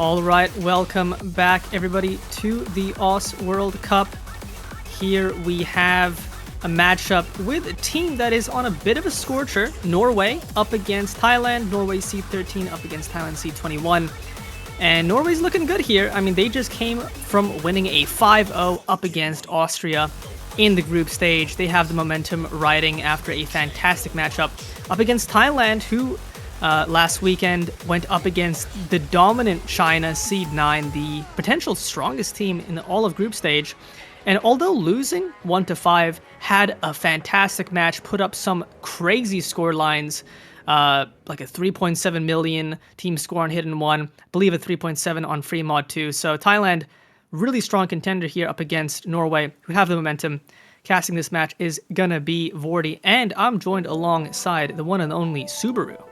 All right, welcome back everybody to the Aus World Cup. Here we have a matchup with a team that is on a bit of a scorcher. Norway up against Thailand. Norway seed 13 up against Thailand seed 21. And Norway's looking good here. I mean, they just came from winning a 5-0 up against Austria in the group stage. They have the momentum riding after a fantastic matchup up against Thailand, who last weekend went up against the dominant China seed 9, the potential strongest team in all of group stage. And although losing 1-5, had a fantastic match, put up some crazy score lines, like a 3.7 million team score on Hidden 1, I believe a 3.7 on Free Mod 2. So Thailand, really strong contender here up against Norway, who have the momentum. Casting this match is gonna be Vordy, and I'm joined alongside the one and only Subaru.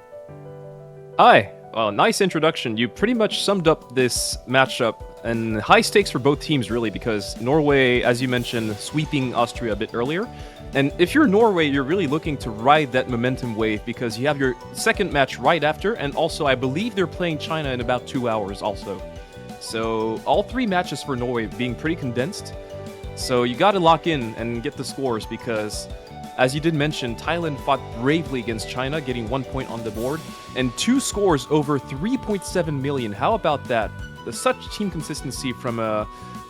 Hi. Well, nice introduction. You pretty much summed up this matchup, and high stakes for both teams really, because Norway, as you mentioned, sweeping Austria a bit earlier. And if you're Norway, you're really looking to ride that momentum wave because you have your second match right after, and also I believe they're playing China in about 2 hours also. So all three matches for Norway being pretty condensed. So you got to lock in and get the scores because, as you did mention, Thailand fought bravely against China, getting 1 point on the board, and 2 scores over 3.7 million. How about that? Such team consistency from a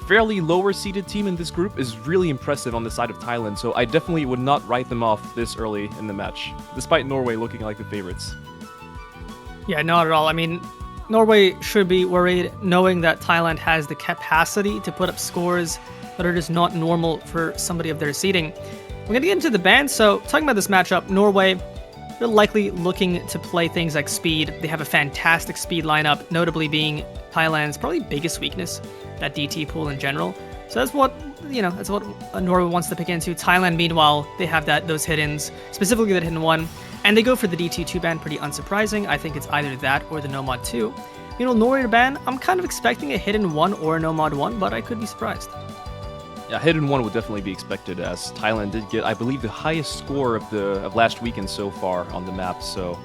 fairly lower-seeded team in this group is really impressive on the side of Thailand, so I definitely would not write them off this early in the match, despite Norway looking like the favorites. Yeah, not at all. I mean, Norway should be worried knowing that Thailand has the capacity to put up scores that are just not normal for somebody of their seeding. We're going to get into the bans, so talking about this matchup, Norway, they're likely looking to play things like speed. They have a fantastic speed lineup, notably being Thailand's probably biggest weakness, that DT pool in general. So that's what, that's what Norway wants to pick into. Thailand, meanwhile, they have those hit-ins, specifically that hidden 1, and they go for the DT2 ban, pretty unsurprising. I think it's either that or the No Mod 2. Norway to ban, I'm kind of expecting a hidden 1 or a No Mod 1, but I could be surprised. Yeah, hidden 1 would definitely be expected, as Thailand did get, I believe, the highest score of last weekend so far on the map, so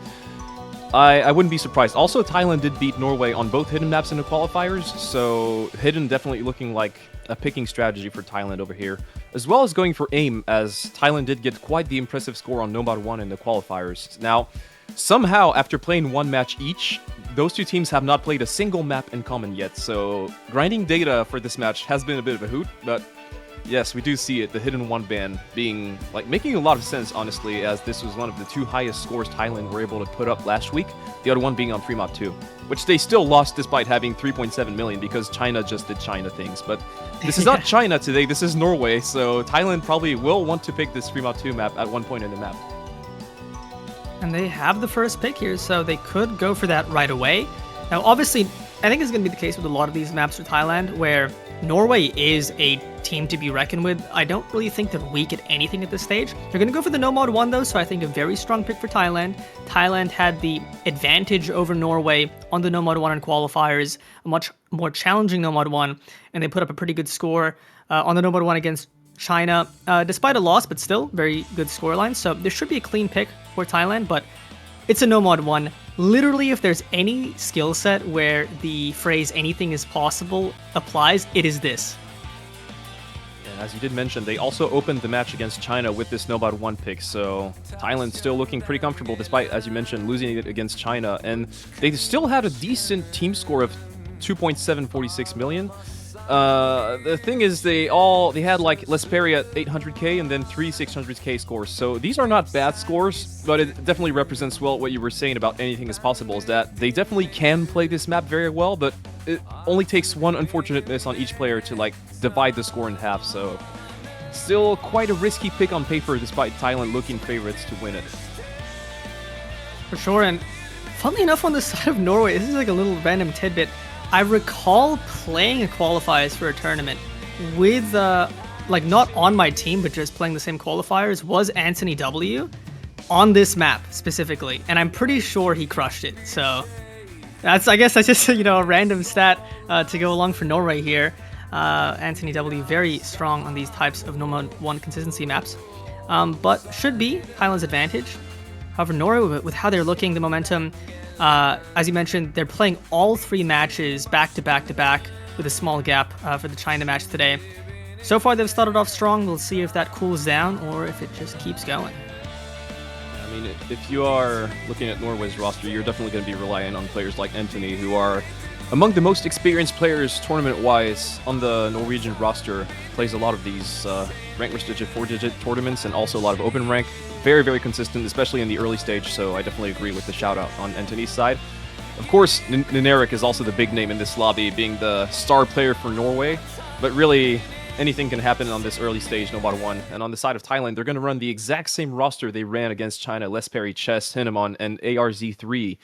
I wouldn't be surprised. Also, Thailand did beat Norway on both hidden maps in the qualifiers, so hidden definitely looking like a picking strategy for Thailand over here, as well as going for aim, as Thailand did get quite the impressive score on No Mod 1 in the qualifiers. Now, somehow, after playing one match each, those two teams have not played a single map in common yet, so grinding data for this match has been a bit of a hoot, but yes, we do see it, the hidden 1 ban being, making a lot of sense, honestly, as this was one of the 2 highest scores Thailand were able to put up last week, the other one being on Free Mod 2, which they still lost despite having 3.7 million because China just did China things. But this is not China today, this is Norway, so Thailand probably will want to pick this Free Mod 2 map at one point in the map. And they have the first pick here, so they could go for that right away. Now, obviously, I think it's going to be the case with a lot of these maps for Thailand, where Norway is a team to be reckoned with. I don't really think they're weak at anything at this stage. They're going to go for the No Mod 1 though, so I think a very strong pick for Thailand. Thailand had the advantage over Norway on the No Mod 1 in qualifiers, a much more challenging No Mod 1, and they put up a pretty good score on the No Mod 1 against China, despite a loss, but still very good scoreline. So there should be a clean pick for Thailand, but it's a No Mod 1. Literally, if there's any skill set where the phrase anything is possible applies, it is this. And as you did mention, they also opened the match against China with this No Mod 1 pick, so Thailand still looking pretty comfortable despite, as you mentioned, losing it against China. And they still had a decent team score of 2.746 million. The thing is, they had Lesperia at 800k and then 3 600k scores. So these are not bad scores, but it definitely represents well what you were saying about anything is possible, is that they definitely can play this map very well, but it only takes one unfortunate miss on each player to divide the score in half. So still quite a risky pick on paper, despite Thailand looking favorites to win it. For sure, and funnily enough, on the side of Norway, this is like a little random tidbit. I recall playing a qualifiers for a tournament with, not on my team, but just playing the same qualifiers, was Anthony W. on this map specifically, and I'm pretty sure he crushed it. So I guess that's just a random stat to go along for Norway here. Anthony W. very strong on these types of No Mod 1 consistency maps, but should be Thailand's advantage. However, Norway, with how they're looking, the momentum, as you mentioned, they're playing all 3 matches back to back to back with a small gap for the China match today. So far, they've started off strong. We'll see if that cools down or if it just keeps going. I mean, if you are looking at Norway's roster, you're definitely going to be relying on players like Anthony, who are among the most experienced players tournament-wise on the Norwegian roster. Plays a lot of these rank restricted 4-digit tournaments and also a lot of open rank. Very, very consistent, especially in the early stage, so I definitely agree with the shout-out on Anthony's side. Of course, Neneric is also the big name in this lobby, being the star player for Norway, but really, anything can happen on this early stage, no matter what. And on the side of Thailand, they're going to run the exact same roster they ran against China: Lesperi, Chess, Hinamon, and ARZ3.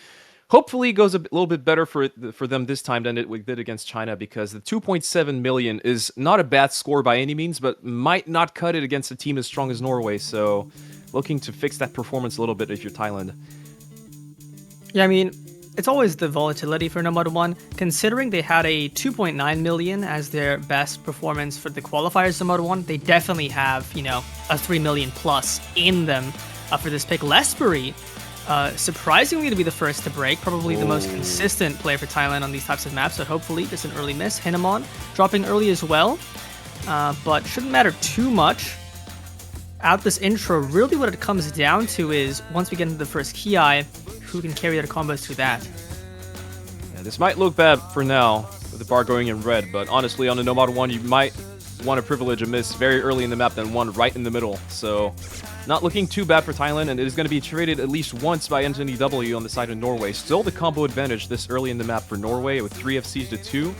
Hopefully it goes a little bit better for them this time than it did against China, because the 2.7 million is not a bad score by any means, but might not cut it against a team as strong as Norway. So looking to fix that performance a little bit if you're Thailand. Yeah, I mean, it's always the volatility for number 1. Considering they had a 2.9 million as their best performance for the qualifiers number 1, they definitely have, a 3 million plus in them for this pick. Lesperi, surprisingly to be the first to break, probably the most consistent player for Thailand on these types of maps, so hopefully just an early miss. Hinamon dropping early as well, but shouldn't matter too much. Out this intro, really what it comes down to is, once we get into the first Ki, who can carry their combos through that. Yeah, this might look bad for now, with the bar going in red, but honestly, on the No Mod 1, you might want to privilege a miss very early in the map than one right in the middle, so not looking too bad for Thailand, and it is going to be traded at least once by Anthony W on the side of Norway. Still the combo advantage this early in the map for Norway, with 3 FCs to 2.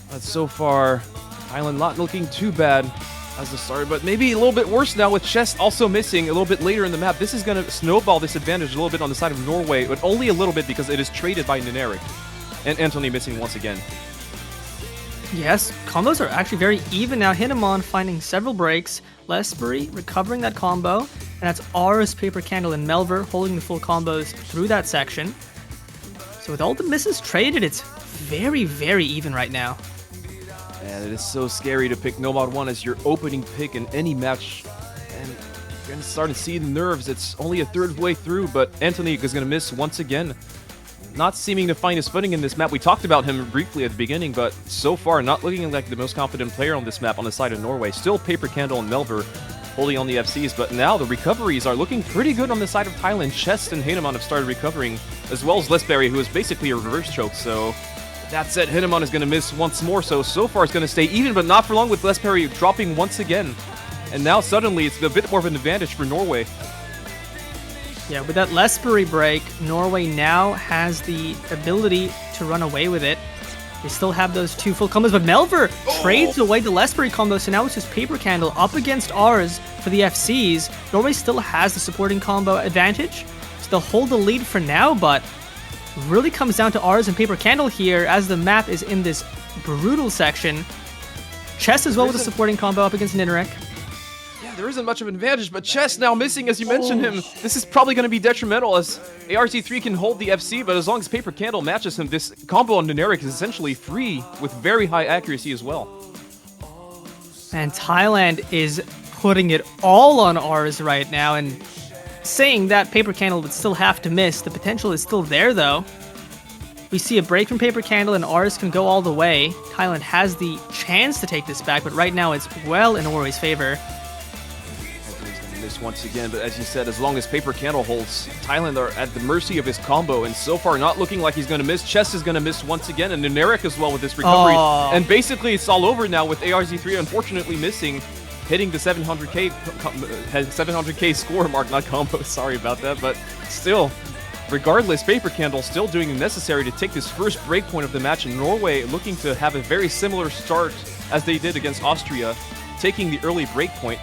But so far, Thailand not looking too bad as the start, but maybe a little bit worse now with Chess also missing a little bit later in the map. This is going to snowball this advantage a little bit on the side of Norway, but only a little bit because it is traded by Neneric. And Anthony missing once again. Yes, combos are actually very even now. Hinamon finding several breaks. Lesperi recovering that combo. And that's R's, Paper Candle, and Melver holding the full combos through that section. So with all the misses traded, it's very, very even right now. And it is so scary to pick No Mod 1 as your opening pick in any match. And you're going to start to see the nerves. It's only a third way through, but Anthony is going to miss once again. Not seeming to find his footing in this map. We talked about him briefly at the beginning, but so far not looking like the most confident player on this map on the side of Norway. Still Paper Candle and Melver holding on the FCs, but now the recoveries are looking pretty good on the side of Thailand. Chest and Hinamon have started recovering, as well as Lesperi, who is basically a reverse choke, so that said, Hinamon is going to miss once more, so far it's going to stay even, but not for long with Lesperi dropping once again. And now suddenly it's a bit more of an advantage for Norway. Yeah, with that Lesperi break, Norway now has the ability to run away with it. They still have those 2 full combos, but Melver trades away the Lesperi combo, so now it's just Paper Candle up against ours for the FCs. Norway still has the supporting combo advantage, so they'll hold the lead for now, but really comes down to ours and Paper Candle here as the map is in this brutal section. Chess as well with a supporting combo up against Neneric. Yeah, there isn't much of an advantage, but Chess now missing as you mentioned him. This is probably going to be detrimental as ART3 can hold the FC, but as long as Paper Candle matches him, this combo on Neneric is essentially free with very high accuracy as well. And Thailand is putting it all on ours right now, and saying that Paper Candle would still have to miss. The potential is still there, though. We see a break from Paper Candle, and ours can go all the way. Thailand has the chance to take this back, but right now it's well in Norway's favor. Anthony's going to miss once again, but as you said, as long as Paper Candle holds, Thailand are at the mercy of his combo, and so far not looking like he's going to miss. Chess is going to miss once again, and Neneric as well with this recovery. And basically it's all over now with ARZ3 unfortunately missing, hitting the 700k score mark, not combo, sorry about that, but still, regardless, Paper Candle still doing the necessary to take this first breakpoint of the match, and Norway looking to have a very similar start as they did against Austria, taking the early breakpoint.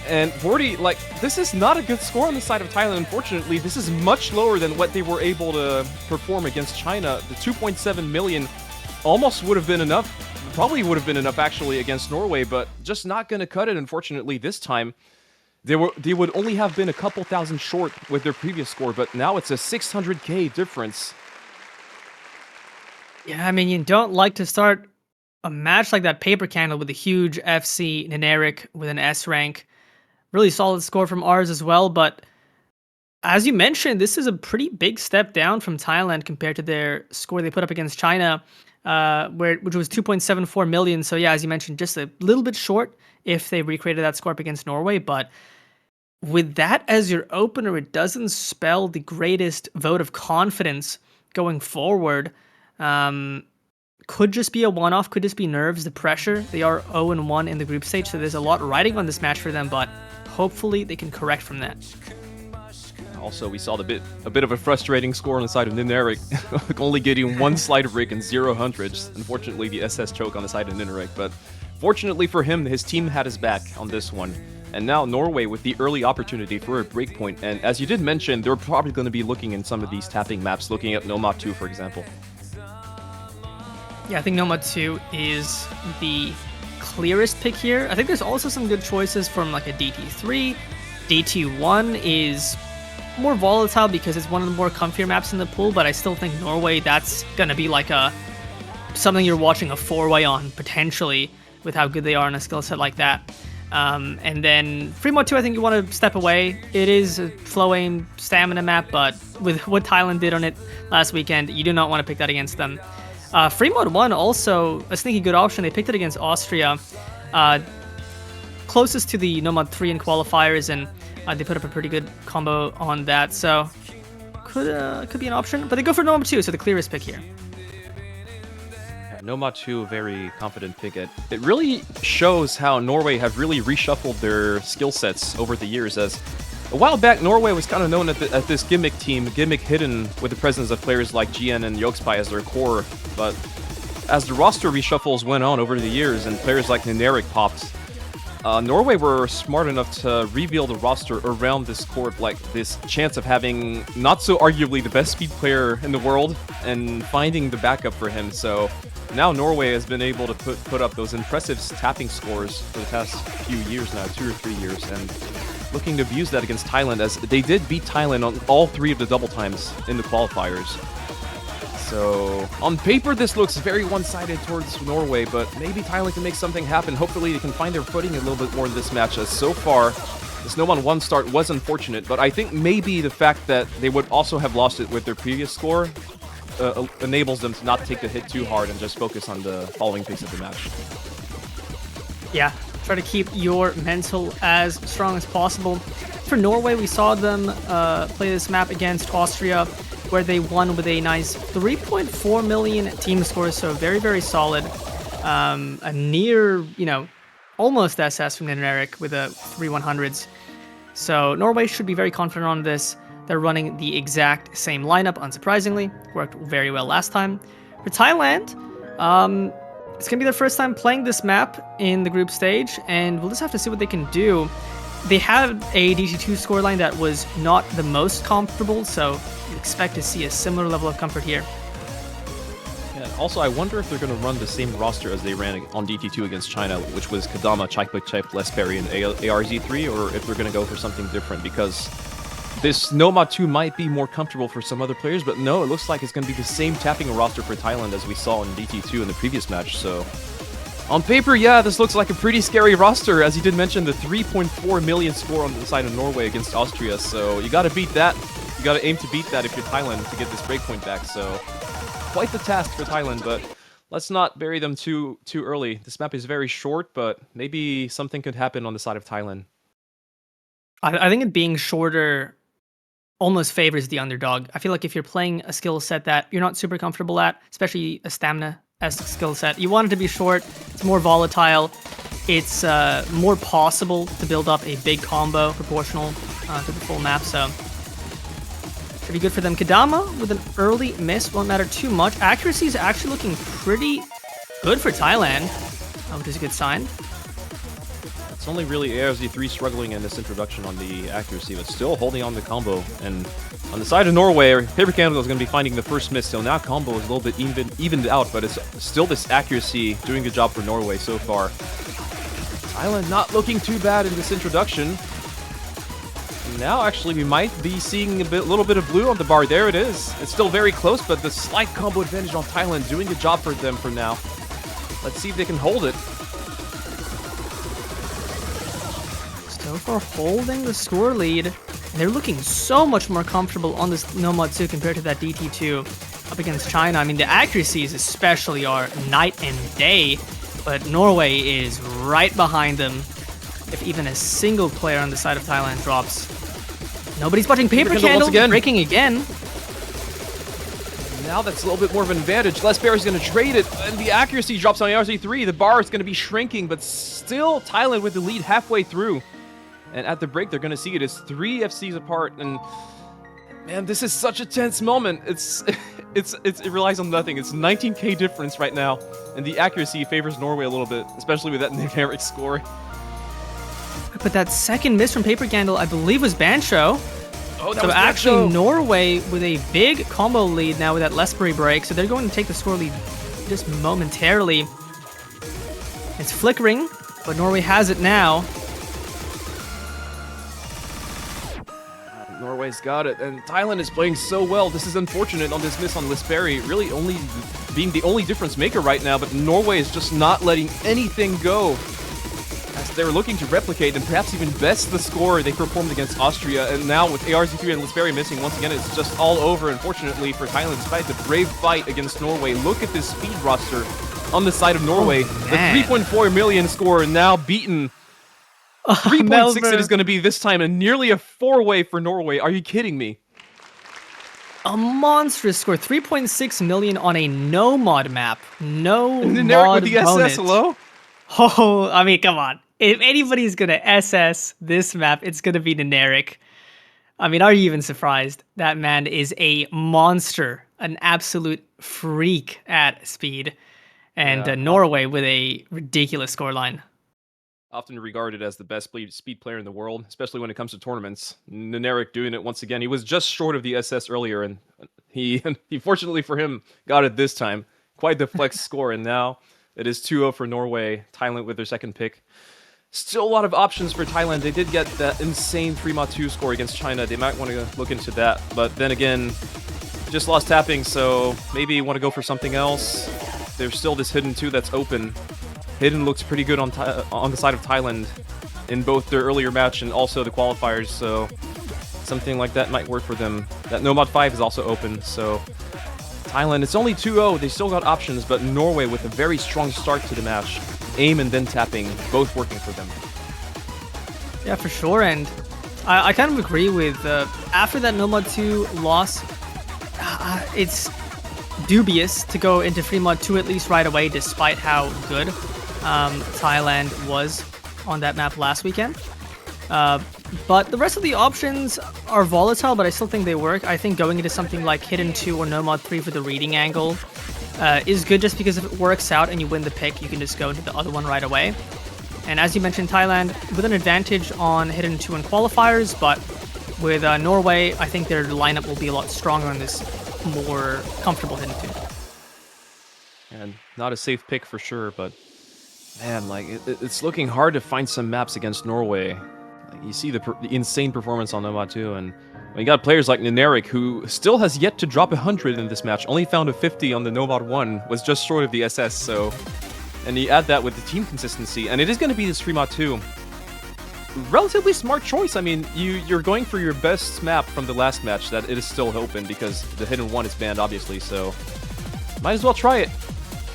And 40, this is not a good score on the side of Thailand, unfortunately. This is much lower than what they were able to perform against China. The 2.7 million almost would have been enough. Probably would have been enough actually against Norway, but just not going to cut it, unfortunately, this time. They would only have been a couple thousand short with their previous score, but now it's a 600k difference. Yeah, I mean, you don't like to start a match like that Paper Candle with a huge FC, Neneric with an S rank. Really solid score from ours as well, but As you mentioned, this is a pretty big step down from Thailand compared to their score they put up against China, which was 2.74 million. So yeah, as you mentioned, just a little bit short if they recreated that score up against Norway. But with that as your opener, it doesn't spell the greatest vote of confidence going forward. Could just be a one-off, could just be nerves, the pressure. They are 0-1 in the group stage, so there's a lot riding on this match for them, but hopefully they can correct from that. Also, we saw a bit of a frustrating score on the side of Nineric, only getting one slide break and 0 hundreds. Unfortunately, the SS choke on the side of Nineric, but fortunately for him, his team had his back on this one. And now Norway with the early opportunity for a breakpoint, and as you did mention, they're probably going to be looking in some of these tapping maps, looking at Nomad 2, for example. Yeah, I think Nomad 2 is the clearest pick here. I think there's also some good choices from like a DT3. DT1 is more volatile because it's one of the more comfier maps in the pool, but I still think Norway, that's gonna be like something you're watching a 4-way on potentially with how good they are in a skill set like that. And then Fremont 2, I think you want to step away. It is a flow aim stamina map, but with what Thailand did on it last weekend, you do not want to pick that against them. Fremont 1 also a sneaky good option. They picked it against Austria, closest to the Nomad 3 in qualifiers, and they put up a pretty good combo on that, so could be an option. But they go for Nomad 2, so the clearest pick here. Yeah, Nomad 2, very confident pick. It really shows how Norway have really reshuffled their skill sets over the years. As a while back, Norway was kind of known as this gimmick team, gimmick hidden with the presence of players like GN and Yokespy as their core. But as the roster reshuffles went on over the years and players like Nineric popped, Norway were smart enough to rebuild the roster around this core, like this chance of having not so arguably the best speed player in the world and finding the backup for him. So now Norway has been able to put up those impressive tapping scores for the past few years now, 2 or 3 years, and looking to abuse that against Thailand, as they did beat Thailand on all 3 of the double times in the qualifiers. So on paper, this looks very one-sided towards Norway, but maybe Thailand can make something happen. Hopefully they can find their footing a little bit more in this match, as so far this Nomad 1 start was unfortunate, but I think maybe the fact that they would also have lost it with their previous score enables them to not take the hit too hard and just focus on the following pace of the match. Yeah, try to keep your mental as strong as possible. For Norway, we saw them play this map against Austria, where they won with a nice 3.4 million team score, so very, very solid. A near, almost SS from Nineric with a 3-100s. So Norway should be very confident on this. They're running the exact same lineup, unsurprisingly. Worked very well last time. For Thailand, it's going to be their first time playing this map in the group stage, and we'll just have to see what they can do. They had a DT2 scoreline that was not the most comfortable, so you expect to see a similar level of comfort here. Yeah, also, I wonder if they're going to run the same roster as they ran on DT2 against China, which was Kadama, Chaikpachep, Lesperi, and ARZ3, or if they're going to go for something different, because this Nomad 2 might be more comfortable for some other players, but no, it looks like it's going to be the same tapping roster for Thailand as we saw in DT2 in the previous match, so on paper, yeah, this looks like a pretty scary roster. As you did mention, the 3.4 million score on the side of Norway against Austria, so you got to beat that. You got to aim to beat that if you're Thailand to get this breakpoint back, so quite the task for Thailand, but let's not bury them too early. This map is very short, but maybe something could happen on the side of Thailand. I think it being shorter almost favors the underdog. I feel like if you're playing a skill set that you're not super comfortable at, especially a stamina-esque skill set, you want it to be short, it's more volatile, it's more possible to build up a big combo proportional to the full map, so should be good for them. Kadama with an early miss won't matter too much. Accuracy is actually looking pretty good for Thailand, which is a good sign. It's only really ARZ3 struggling in this introduction on the accuracy, but still holding on the combo. And on the side of Norway, Paper Candle is going to be finding the first miss, so now combo is a little bit evened out, but it's still this accuracy doing a good job for Norway so far. Thailand not looking too bad in this introduction. Now, actually, we might be seeing a little bit of blue on the bar. There it is. It's still very close, but the slight combo advantage on Thailand doing a job for them for now. Let's see if they can hold it. Still for holding the score lead. They're looking so much more comfortable on this Nomad 2 compared to that DT2 up against China. I mean, the accuracies especially are night and day, but Norway is right behind them. If even a single player on the side of Thailand drops. Nobody's watching Paper Candle, breaking again. Now that's a little bit more of an advantage. Les Barry's going to trade it, and the accuracy drops on RZ3. The bar is going to be shrinking, but still Thailand with the lead halfway through. And at the break, they're going to see it as 3 FCs apart, and man, this is such a tense moment. It relies on nothing. It's 19k difference right now, and the accuracy favors Norway a little bit, especially with that numeric score. But that second miss from Paper Candle, I believe, was Bancho. Oh, that so was actually Bancho. Norway with a big combo lead now with that Lesbury break, so they're going to take the score lead just momentarily. It's flickering, but Norway has it now. Norway's got it, and Thailand is playing so well. This is unfortunate on this miss on Lesbury, really only being the only difference maker right now, but Norway is just not letting anything go. As they're looking to replicate and perhaps even best the score they performed against Austria, and now with ARZ3 and Lesbury missing, once again, it's just all over, unfortunately, for Thailand, despite the brave fight against Norway. Look at this speed roster on the side of Norway. The 3.4 million score now beaten. 3.6 it is going to be this time, and nearly a 4-way for Norway. Are you kidding me? A monstrous score. 3.6 million on a no-mod map. No and mod with the SS, hello? Oh, I mean, come on. If anybody's going to SS this map, it's going to be Neneric. I mean, are you even surprised? That man is a monster, an absolute freak at speed. And Norway with a ridiculous scoreline. Often regarded as the best speed player in the world, especially when it comes to tournaments. Neneric doing it once again. He was just short of the SS earlier, and he fortunately for him, got it this time. Quite the flex score, and now it is 2-0 for Norway. Thailand with their second pick. Still a lot of options for Thailand. They did get that insane 3-2 score against China. They might want to look into that, but then again, just lost tapping, so maybe want to go for something else. There's still this Hidden 2 that's open. Hidden looks pretty good on the side of Thailand in both their earlier match and also the qualifiers, so something like that might work for them. That Nomad 5 is also open, so Thailand, it's only 2-0. They still got options, but Norway with a very strong start to the match. Aim and then tapping, both working for them. Yeah, for sure, and I kind of agree with, after that Nomad 2 loss, it's dubious to go into Free Mod 2 at least right away, despite how good Thailand was on that map last weekend. But the rest of the options are volatile, but I still think they work. I think going into something like Hidden 2 or Nomad 3 for the reading angle is good, just because if it works out and you win the pick, you can just go into the other one right away. And as you mentioned, Thailand with an advantage on Hidden 2 and qualifiers, but with Norway, I think their lineup will be a lot stronger on this more comfortable Hidden 2. And not a safe pick for sure, but man, like it's looking hard to find some maps against Norway. Like, you see the insane performance on Nomad 2, and when you got players like Neneric, who still has yet to drop 100 in this match, only found a 50 on the Nomad 1, was just short of the SS, so... And you add that with the team consistency, and it is going to be this Free Mod 2. Relatively smart choice. I mean, you're going for your best map from the last match that it is still open, because the Hidden 1 is banned, obviously, so... Might as well try it.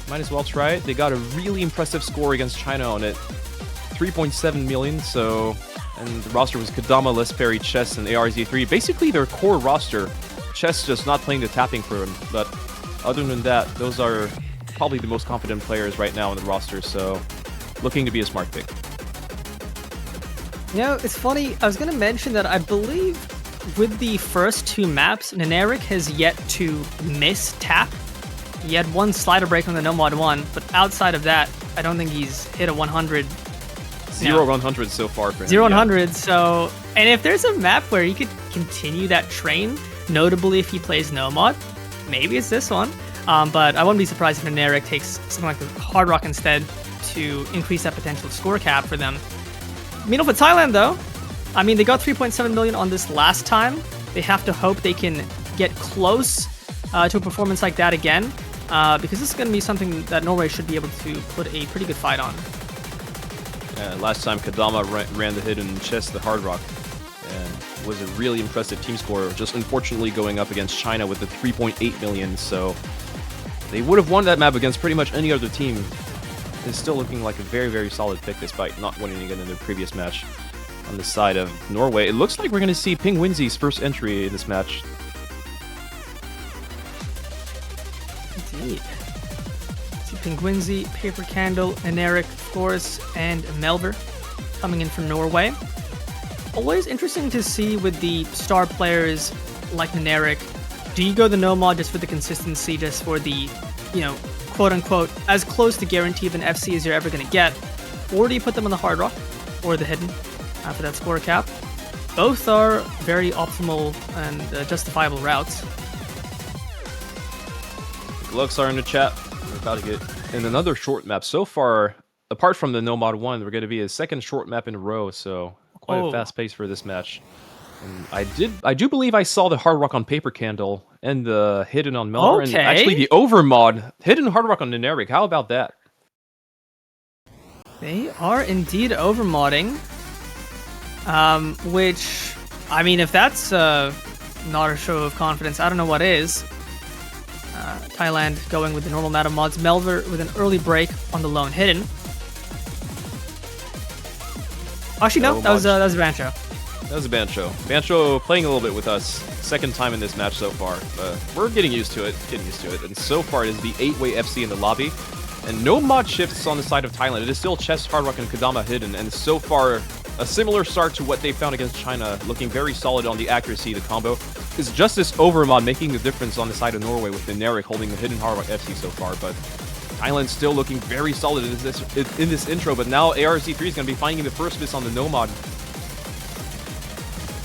Might as well try it. They got a really impressive score against China on it. 3.7 million, so... And the roster was Kadama, Lesbury, Chess, and ARZ3. Basically their core roster. Chess just not playing the tapping for him, but other than that, those are probably the most confident players right now in the roster, so looking to be a smart pick. You know, it's funny, I was going to mention that I believe with the first two maps, Neneric has yet to miss tap. He had one slider break on the Nomad 1, but outside of that, I don't think he's hit a 100. Zero 100 so far for him. 0 100, so... And if there's a map where he could continue that train, notably if he plays Nomad, maybe it's this one. But I wouldn't be surprised if Neneric takes something like the Hard Rock instead to increase that potential score cap for them. Meanwhile, for Thailand, though, I mean, they got 3.7 million on this last time. They have to hope they can get close to a performance like that again, because this is going to be something that Norway should be able to put a pretty good fight on. Last time Kadama ran the Hidden Chess, the Hard Rock. And was a really impressive team score, just unfortunately going up against China with the 3.8 million, so they would have won that map against pretty much any other team. It's still looking like a very, very solid pick despite not winning again in their previous match. On the side of Norway, it looks like we're going to see Ping Winzy's first entry in this match. Indeed. See Ping Winzy, Paper Candle, Eneric, Forrest, and Melver coming in from Norway. Always interesting to see with the star players like Eneric. Do you go the no mod just for the consistency, just for the, you know, quote-unquote, as close to guarantee of an FC as you're ever going to get? Or do you put them on the Hard Rock or the Hidden for that score cap? Both are very optimal and justifiable routes. Looks are in the chat. We're about to get in another short map. So far, apart from the No Mod 1, we're going to be a second short map in a row, so quite a fast pace for this match. And I do believe I saw the Hard Rock on Paper Candle and the Hidden on Melver, and actually the Overmod Hidden Hard Rock on Neneric. How about that? They are indeed overmodding. Which, I mean, if that's not a show of confidence, I don't know what is. Thailand going with the normal amount of mods. Melver with an early break on the lone Hidden. Actually, no, that was a Bancho. That was a Bancho. Bancho playing a little bit with us. Second time in this match so far. We're getting used to it. And so far it is the 8-way FC in the lobby. And no mod shifts on the side of Thailand. It is still Chess, Hard Rock, and Kadama Hidden. And so far, a similar start to what they found against China, looking very solid on the accuracy, the combo. Is just this Overmod making the difference on the side of Norway with Neneric holding the Hidden Hard Rock FC so far. But Thailand still looking very solid in this intro. But now ARC3 is going to be finding the first miss on the no mod.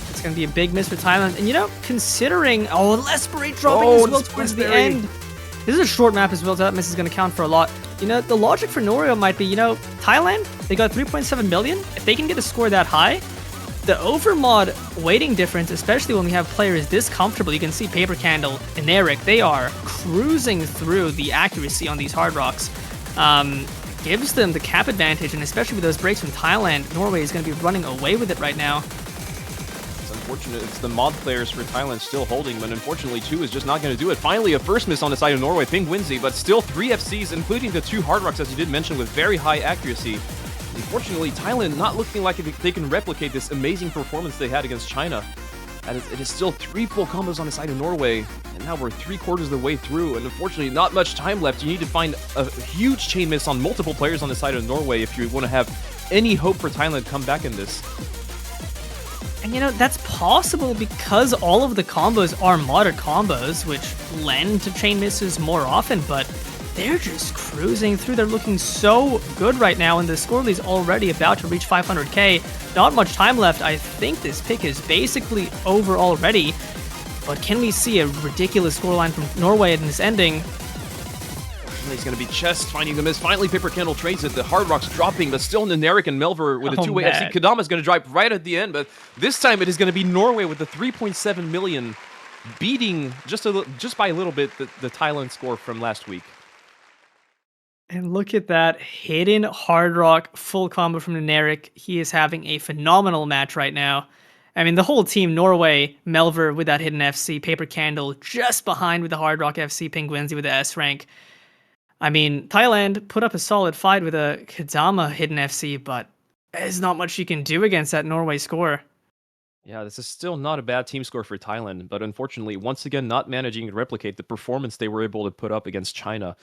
It's going to be a big miss for Thailand. And, you know, considering... Oh, Lesperate dropping as well towards the end. This is a short map as well, so that miss is going to count for a lot. You know, the logic for Norway might be, you know, Thailand, they got 3.7 million. If they can get a score that high, the overmod weighting difference, especially when we have players this comfortable, you can see Paper Candle and Eric, they are cruising through the accuracy on these Hard Rocks. Gives them the cap advantage, and especially with those breaks from Thailand, Norway is going to be running away with it right now. Unfortunate, it's the mod players for Thailand still holding, but unfortunately 2 is just not going to do it. Finally, a first miss on the side of Norway, Ping Winzy, but still 3 FCs, including the 2 Hard Rocks, as you did mention, with very high accuracy. Unfortunately, Thailand not looking like they can replicate this amazing performance they had against China. And it is still 3 full combos on the side of Norway, and now we're 3/4 of the way through, and unfortunately not much time left. You need to find a huge chain miss on multiple players on the side of Norway if you want to have any hope for Thailand to come back in this. And you know, that's possible because all of the combos are modded combos, which lend to chain misses more often, but they're just cruising through. They're looking so good right now, and the score lead's already about to reach 500k. Not much time left. I think this pick is basically over already, but can we see a ridiculous scoreline from Norway in this ending? He's going to be Chess finding the miss. Finally, Paper Candle trades it. The Hard Rock's dropping, but still Neneric and Melver with a 2-way FC. Kadama's going to drive right at the end, but this time it is going to be Norway with the 3.7 million, beating just by a little bit the Thailand score from last week. And look at that hidden Hard Rock full combo from Neneric. He is having a phenomenal match right now. I mean, the whole team, Norway, Melver with that hidden FC, Paper Candle just behind with the Hard Rock FC, Ping Winzy with the S rank. I mean, Thailand put up a solid fight with a Kadama hidden FC, but there's not much you can do against that Norway score. Yeah, this is still not a bad team score for Thailand, but unfortunately, once again, not managing to replicate the performance they were able to put up against China.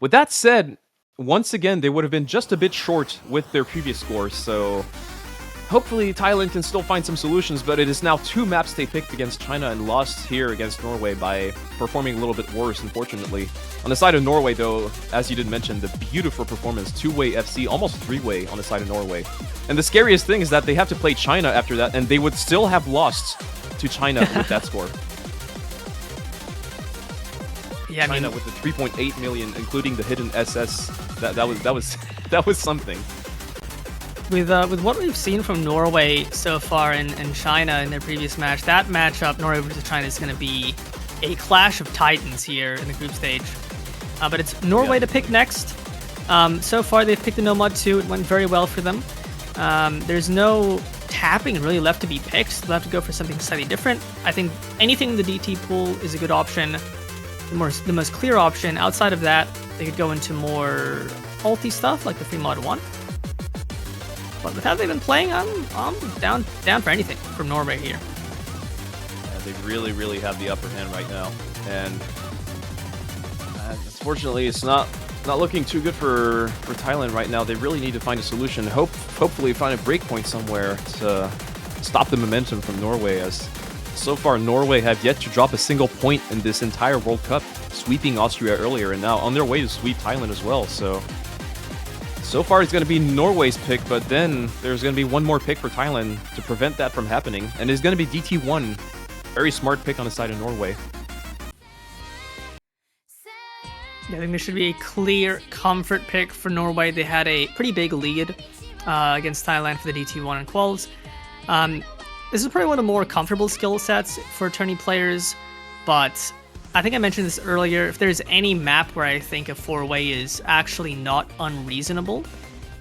With that said, once again, they would have been just a bit short with their previous scores, so hopefully Thailand can still find some solutions, but it is now 2 maps they picked against China and lost here against Norway by performing a little bit worse, unfortunately. On the side of Norway, though, as you did mention, the beautiful performance, 2-way FC, almost 3-way on the side of Norway. And the scariest thing is that they have to play China after that, and they would still have lost to China with that score. Yeah, I mean, China with the 3.8 million, including the hidden SS, that was something. With what we've seen from Norway so far and China in their previous match, that matchup, Norway versus China, is going to be a clash of titans here in the group stage. But it's Norway to pick next. So far, they've picked the No Mod 2. It went very well for them. There's no tapping really left to be picked. They'll have to go for something slightly different. I think anything in the DT pool is a good option. The most clear option. Outside of that, they could go into more ulti stuff like the free mod 1. But with how they've been playing, I'm down for anything from Norway here. Yeah, they really have the upper hand right now, and unfortunately, it's not looking too good for Thailand right now. They really need to find a solution. Hopefully find a breakpoint somewhere to stop the momentum from Norway, as so far Norway have yet to drop a single point in this entire World Cup, sweeping Austria earlier and now on their way to sweep Thailand as well. So far it's going to be Norway's pick, but then there's going to be one more pick for Thailand to prevent that from happening, and it's going to be DT1. Very smart pick on the side of Norway. Yeah, I think this should be a clear comfort pick for Norway. They had a pretty big lead against Thailand for the DT1 and quals. This is probably one of the more comfortable skill sets for tourney players, but I think I mentioned this earlier. If there's any map where I think a 4-way is actually not unreasonable,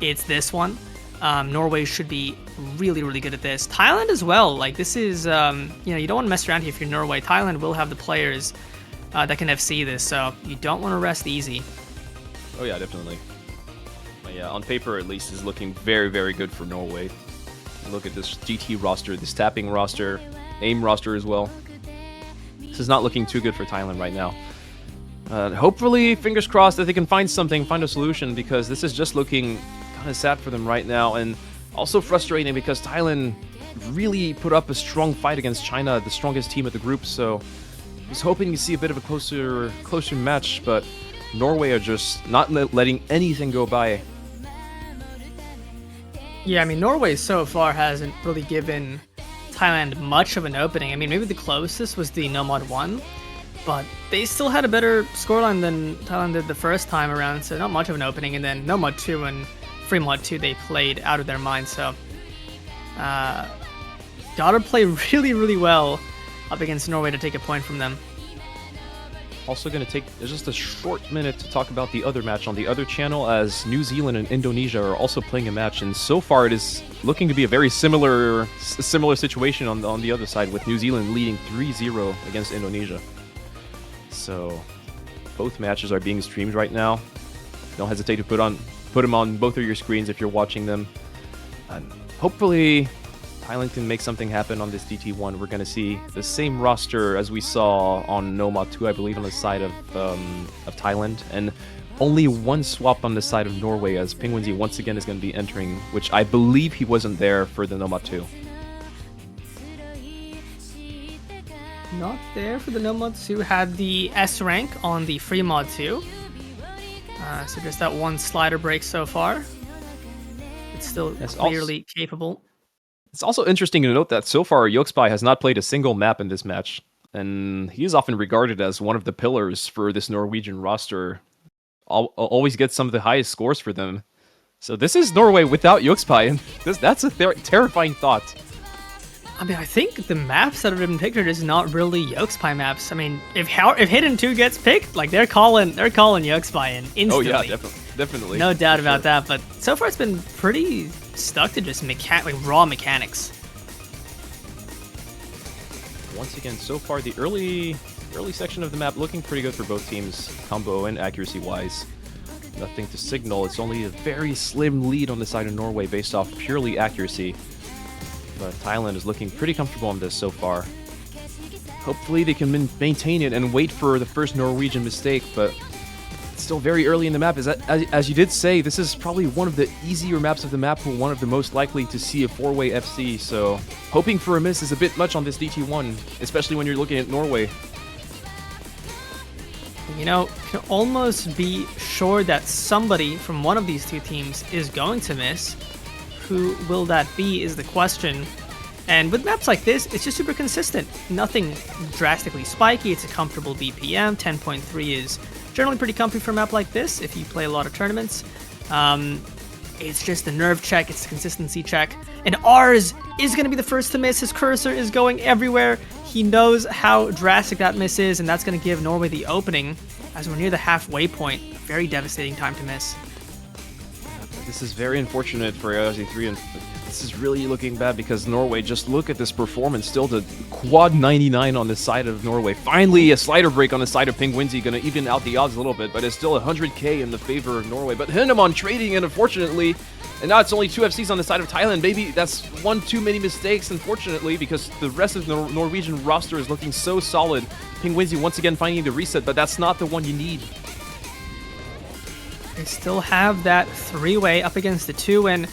it's this one. Norway should be really good at this. Thailand as well. Like, this is, you don't want to mess around here if you're Norway. Thailand will have the players that can FC this, so you don't want to rest easy. Oh yeah, definitely. But yeah, on paper at least, is looking very good for Norway. Look at this GT roster, this tapping roster, aim roster as well. This is not looking too good for Thailand right now. Hopefully, fingers crossed that they can find a solution, because this is just looking kind of sad for them right now, and also frustrating because Thailand really put up a strong fight against China, the strongest team of the group, so I was hoping to see a bit of a closer match, but Norway are just not letting anything go by. Yeah, I mean, Norway so far hasn't really given Thailand much of an opening. I mean, maybe the closest was the Nomad 1, but they still had a better scoreline than Thailand did the first time around, so not much of an opening. And then Nomad 2 and Free Mod 2, they played out of their minds, so gotta play really well up against Norway to take a point from them. Also going to take just a short minute to talk about the other match on the other channel, as New Zealand and Indonesia are also playing a match, and so far it is looking to be a very similar situation on the other side, with New Zealand leading 3-0 against Indonesia. So both matches are being streamed right now. Don't hesitate to put them on both of your screens if you're watching them. And hopefully Thailand can make something happen on this DT1. We're going to see the same roster as we saw on Nomad 2, I believe, on the side of Thailand, and only one swap on the side of Norway, as Penguinsy once again is going to be entering, which I believe he wasn't there for the Nomad 2. Not there for the Nomad 2. Had the S rank on the Free Mod 2. So just that one slider break so far. It's still clearly capable. It's also interesting to note that so far Yoxpai has not played a single map in this match, and he is often regarded as one of the pillars for this Norwegian roster. Always gets some of the highest scores for them. So this is Norway without Yoxpai, and that's a terrifying thought. I mean, I think the maps that have been picked are just not really Yoxpai maps. I mean, if Hidden 2 gets picked, like, they're calling Yoxpai in instantly. Oh yeah, definitely. No doubt about that, but so far it's been pretty stuck to just raw mechanics. Once again, so far the early section of the map looking pretty good for both teams, combo and accuracy wise. Nothing to signal. It's only a very slim lead on the side of Norway based off purely accuracy. But Thailand is looking pretty comfortable on this so far. Hopefully they can maintain it and wait for the first Norwegian mistake, but it's still very early in the map. As you did say, this is probably one of the easier maps of the map, one of the most likely to see a 4-way FC, so hoping for a miss is a bit much on this DT1, especially when you're looking at Norway. You know, can almost be sure that somebody from one of these two teams is going to miss. Who will that be is the question. And with maps like this, it's just super consistent. Nothing drastically spiky. It's a comfortable BPM. 10.3 is generally pretty comfy for a map like this if you play a lot of tournaments. It's just a nerve check. It's a consistency check. And ours is going to be the first to miss. His cursor is going everywhere. He knows how drastic that miss is, and that's going to give Norway the opening as we're near the halfway point. A very devastating time to miss. This is very unfortunate for RZ3, and this is really looking bad because Norway, just look at this performance. Still the quad 99 on the side of Norway. Finally, a slider break on the side of Penguinsy, going to even out the odds a little bit, but it's still 100k in the favor of Norway. But Hinneman trading in, unfortunately, and now it's only 2 FCs on the side of Thailand. Maybe that's one too many mistakes, unfortunately, because the rest of the Norwegian roster is looking so solid. Penguinsy once again finding the reset, but that's not the one you need. They still have that 3-way up against the 2, and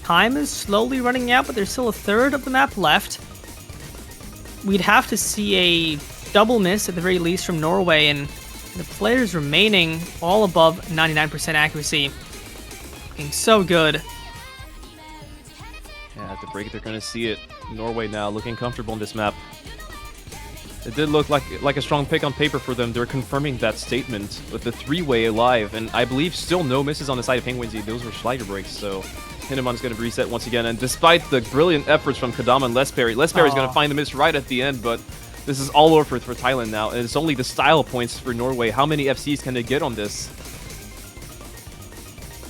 time is slowly running out, but there's still a third of the map left. We'd have to see a double miss at the very least from Norway, and the players remaining all above 99% accuracy. Looking so good. Yeah, at the break, they're going to see it. Norway now looking comfortable on this map. It did look like a strong pick on paper for them. They're confirming that statement with the 3-way alive, and I believe still no misses on the side of Penguinsy. Those were slider breaks, so Hinneman is going to reset once again. And despite the brilliant efforts from Kadama and Lesperry is going to find the miss right at the end, but this is all over for Thailand now. And it's only the style points for Norway. How many FCs can they get on this?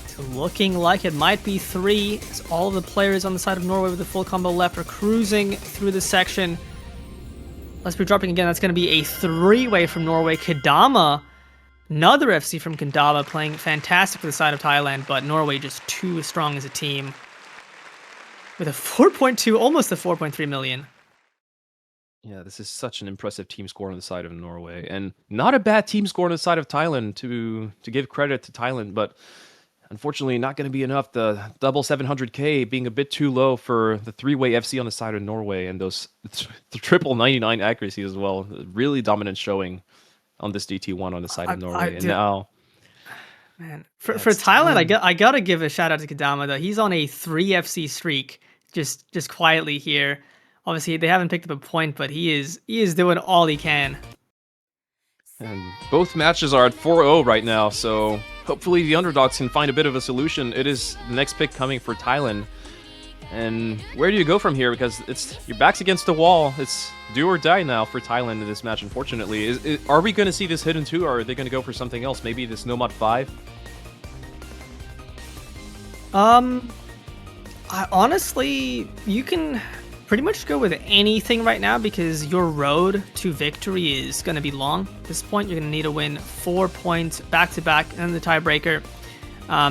It's looking like it might be 3, as all of the players on the side of Norway with the full combo left are cruising through the section. Let's be dropping again. That's going to be a 3-way from Norway. Kadama, another FC from Kadama, playing fantastic for the side of Thailand, but Norway just too strong as a team. With a 4.2, almost a 4.3 million. Yeah, this is such an impressive team score on the side of Norway, and not a bad team score on the side of Thailand, to give credit to Thailand, but unfortunately not going to be enough. The double 700k being a bit too low for the 3-way FC on the side of Norway, and those the triple 99 accuracy as well. Really dominant showing on this DT1 on the side of Norway. And now, man, for Thailand, I gotta give a shout out to Kadama though. He's on a 3 FC streak, just quietly here. Obviously, they haven't picked up a point, but he is doing all he can. And both matches are at 4-0 right now, so hopefully the underdogs can find a bit of a solution. It is the next pick coming for Thailand. And where do you go from here? Because your back's against the wall. It's do or die now for Thailand in this match, unfortunately. Are we going to see this hidden 2, or are they going to go for something else? Maybe this Nomad 5? Honestly, you can pretty much go with anything right now because your road to victory is going to be long. At this point, you're going to need to win 4 points back-to-back and the tiebreaker.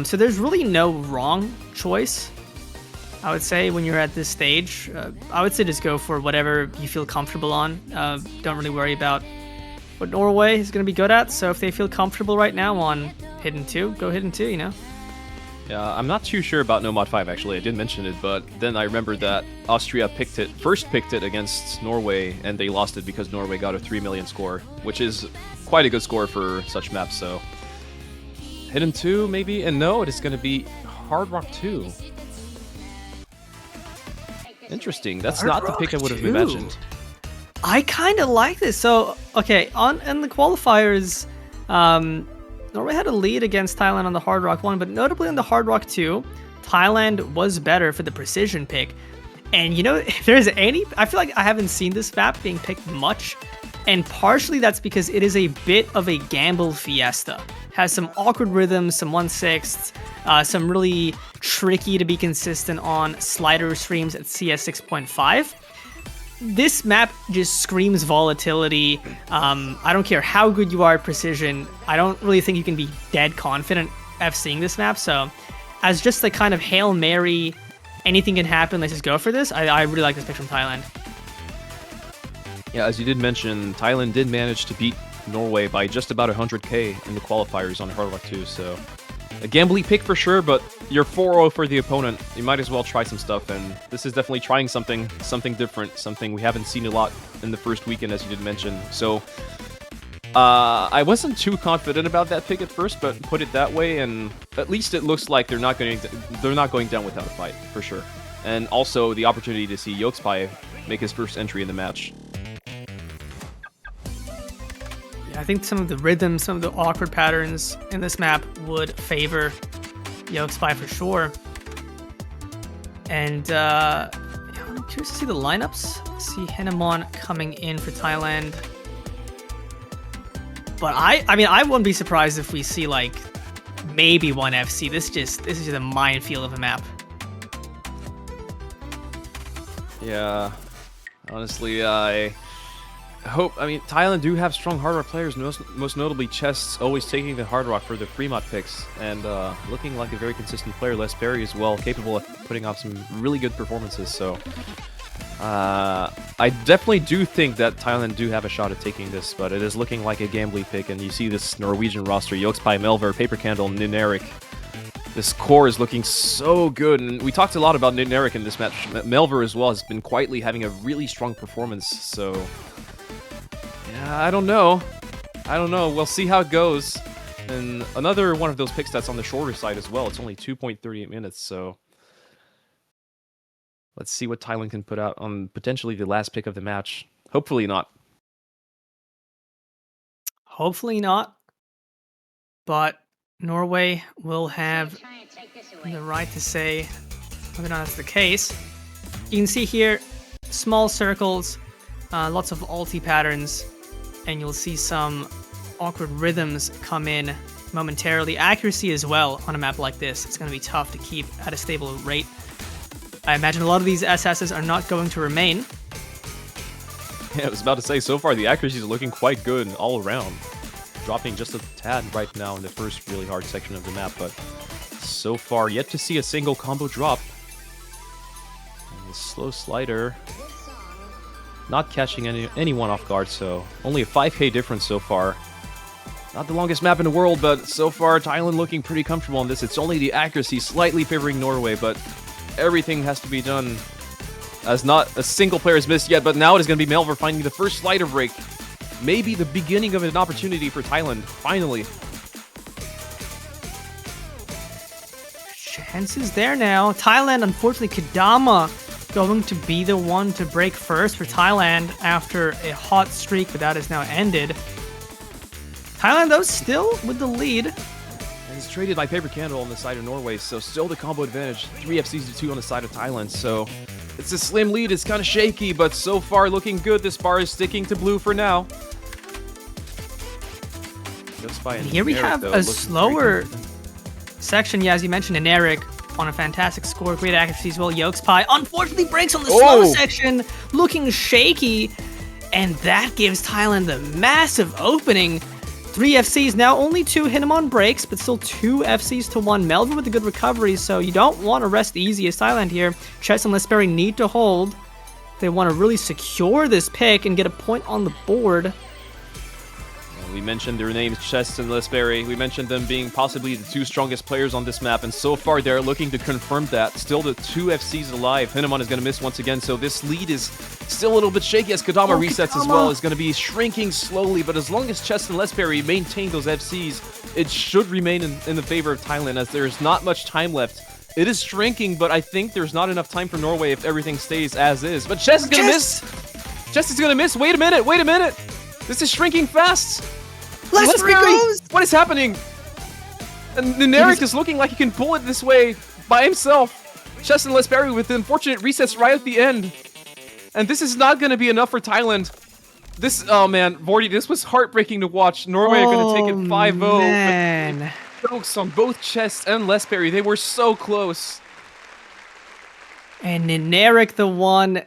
So there's really no wrong choice, I would say, when you're at this stage. I would say just go for whatever you feel comfortable on. Don't really worry about what Norway is going to be good at. So if they feel comfortable right now on Hidden 2, go Hidden 2, you know? Yeah, I'm not too sure about Nomad 5, actually. I did mention it, but then I remembered that Austria first picked it against Norway, and they lost it because Norway got a 3 million score, which is quite a good score for such maps, so... Hidden 2, maybe? And no, it is going to be Hard Rock 2. Interesting. That's not the pick I would have imagined. I kind of like this. So, okay, in the qualifiers... Norway had a lead against Thailand on the Hard Rock 1, but notably on the Hard Rock 2, Thailand was better for the precision pick. And you know, if there's any... I feel like I haven't seen this map being picked much, and partially that's because it is a bit of a gamble fiesta. Has some awkward rhythms, some 1/6, some really tricky to be consistent on slider streams at CS 6.5. This map just screams volatility. I don't care how good you are at precision. I don't really think you can be dead confident FCing this map. So as just the kind of Hail Mary, anything can happen, let's just go for this, I really like this pick from Thailand. Yeah, as you did mention, Thailand did manage to beat Norway by just about 100k in the qualifiers on Hard Rock 2, so... A gambly pick for sure, but you're 4-0 for the opponent. You might as well try some stuff, and this is definitely trying something different, something we haven't seen a lot in the first weekend, as you did mention. So, I wasn't too confident about that pick at first, but put it that way, and at least it looks like they're not going down without a fight, for sure. And also the opportunity to see Yokespy make his first entry in the match. I think some of the rhythms, some of the awkward patterns in this map would favor Yokespy for sure. And I'm curious to see the lineups. See Hinneman coming in for Thailand. But I mean, I wouldn't be surprised if we see like maybe one FC. This is just a minefield of a map. Yeah, honestly, I mean, Thailand do have strong hard rock players, most notably Chess, always taking the hard rock for the Fremont picks, and looking like a very consistent player. Les Berry as well, capable of putting off some really good performances, so I definitely do think that Thailand do have a shot at taking this, but it is looking like a gambly pick, and you see this Norwegian roster: Yolkspie, Melver, Paper Candle, Nineric. This core is looking so good, and we talked a lot about Nineric in this match. Melver as well has been quietly having a really strong performance, so yeah, I don't know. We'll see how it goes. And another one of those picks that's on the shorter side as well. It's only 2.38 minutes, so let's see what Thailand can put out on potentially the last pick of the match. Hopefully not. Hopefully not. But Norway will have the right to say whether or not that's the case. You can see here, small circles, lots of ulti patterns, and you'll see some awkward rhythms come in momentarily. Accuracy as well on a map like this. It's going to be tough to keep at a stable rate. I imagine a lot of these SSs are not going to remain. Yeah, I was about to say, so far the accuracy is looking quite good all around. Dropping just a tad right now in the first really hard section of the map, but so far yet to see a single combo drop. And the slow slider not catching anyone off guard, so only a 5k difference so far. Not the longest map in the world, but so far Thailand looking pretty comfortable on this. It's only the accuracy slightly favoring Norway, but everything has to be done as not a single player has missed yet. But now it is going to be Melver finding the first slider break. Maybe the beginning of an opportunity for Thailand, finally. Chances there now. Thailand, unfortunately, Kadama going to be the one to break first for Thailand after a hot streak, but that has now ended. Thailand, though, still with the lead. And it's traded by Paper Candle on the side of Norway, so still the combo advantage. 3 FCs to 2 on the side of Thailand, so it's a slim lead. It's kind of shaky, but so far looking good. This bar is sticking to blue for now. And here we have a slower section. Yeah, as you mentioned, Nineric on a fantastic score. Great accuracy as well. Yolkspie unfortunately breaks on the slow section, looking shaky. And that gives Thailand the massive opening. 3 FCs, now only 2 hit him on breaks, but still 2 FCs to 1. Melvin with a good recovery, so you don't want to rest easy as Thailand here. Chess and Lesberry need to hold. They want to really secure this pick and get a point on the board. We mentioned their names, Chess and Lesberry. We mentioned them being possibly the 2 strongest players on this map, and so far they're looking to confirm that. Still the 2 FCs alive. Hinamon is going to miss once again, so this lead is still a little bit shaky as Kadama resets as well. It's going to be shrinking slowly, but as long as Chess and Lesberry maintain those FCs, it should remain in the favor of Thailand, as there's not much time left. It is shrinking, but I think there's not enough time for Norway if everything stays as is. But Chess is going to miss! Chess is going to miss! Wait a minute! This is shrinking fast! Lesberry goes! What is happening? And Nineric is looking like he can pull it this way by himself. Chess and Lesberry with the unfortunate resets right at the end. And this is not going to be enough for Thailand. This, oh man, Vorty, this was heartbreaking to watch. Norway are going to take it 5-0. Man. Jokes on both Chess and Lesberry. They were so close. And Nineric, the one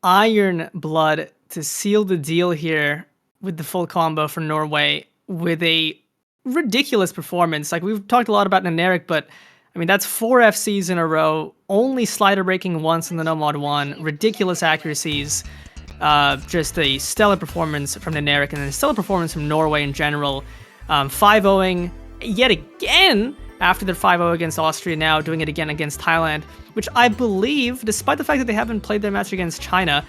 Iron Blood to seal the deal here with the full combo for Norway with a ridiculous performance. Like, we've talked a lot about Nineric, but I mean, that's 4 FCs in a row, only slider breaking once in the No Mod 1, ridiculous accuracies, just a stellar performance from Nineric, and then a stellar performance from Norway in general. 5-0ing yet again after their 5-0 against Austria, now doing it again against Thailand, which I believe, despite the fact that they haven't played their match against China,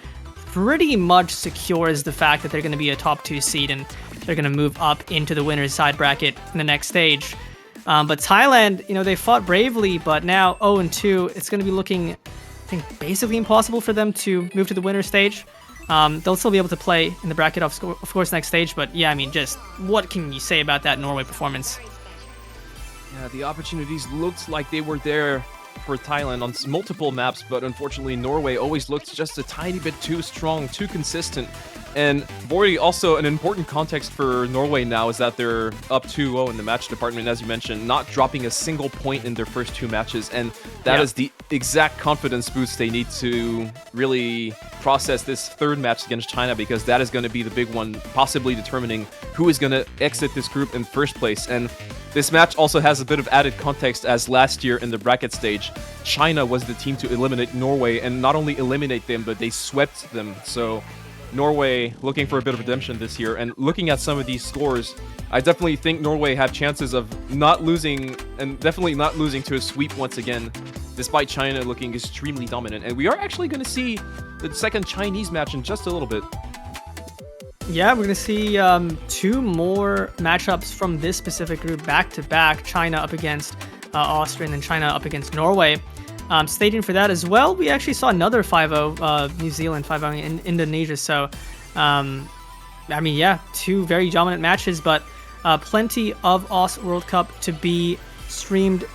pretty much secures the fact that they're going to be a top 2 seed and they're going to move up into the winner's side bracket in the next stage. But Thailand, you know, they fought bravely, but now 0-2, it's going to be looking, I think, basically impossible for them to move to the winner's stage. They'll still be able to play in the bracket, of course, next stage, but yeah, I mean, just what can you say about that Norway performance? Yeah, the opportunities looked like they were there for Thailand on multiple maps, but unfortunately Norway always looked just a tiny bit too strong, too consistent. And Vorty, also an important context for Norway now is that they're up 2-0 in the match department, as you mentioned, not dropping a single point in their first 2 matches. And that is the exact confidence boost they need to really process this third match against China, because that is going to be the big one, possibly determining who is going to exit this group in first place. And this match also has a bit of added context, as last year in the bracket stage, China was the team to eliminate Norway, and not only eliminate them, but they swept them. So Norway looking for a bit of redemption this year, and looking at some of these scores, I definitely think Norway have chances of not losing, and definitely not losing to a sweep once again, despite China looking extremely dominant. And we are actually going to see the second Chinese match in just a little bit. Yeah, we're going to see 2 more matchups from this specific group back to back. China up against Austria, and then China up against Norway. Stay tuned for that as well. We actually saw another 5-0, New Zealand 5-0 in Indonesia. So, I mean, yeah, 2 very dominant matches, but plenty of OS World Cup to be streamed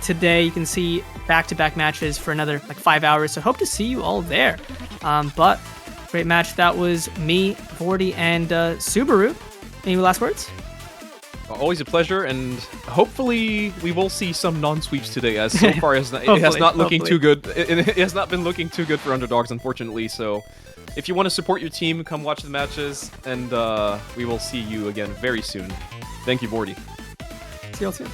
today. You can see back-to-back matches for another 5 hours. So hope to see you all there. But great match. That was me, Vorty, and Subaru. Any last words? Always a pleasure, and hopefully we will see some non-sweeps today, as so far it has not looking too good. It has not been looking too good for underdogs, unfortunately. So if you want to support your team, come watch the matches, and we will see you again very soon. Thank you, Vorty. See you all soon.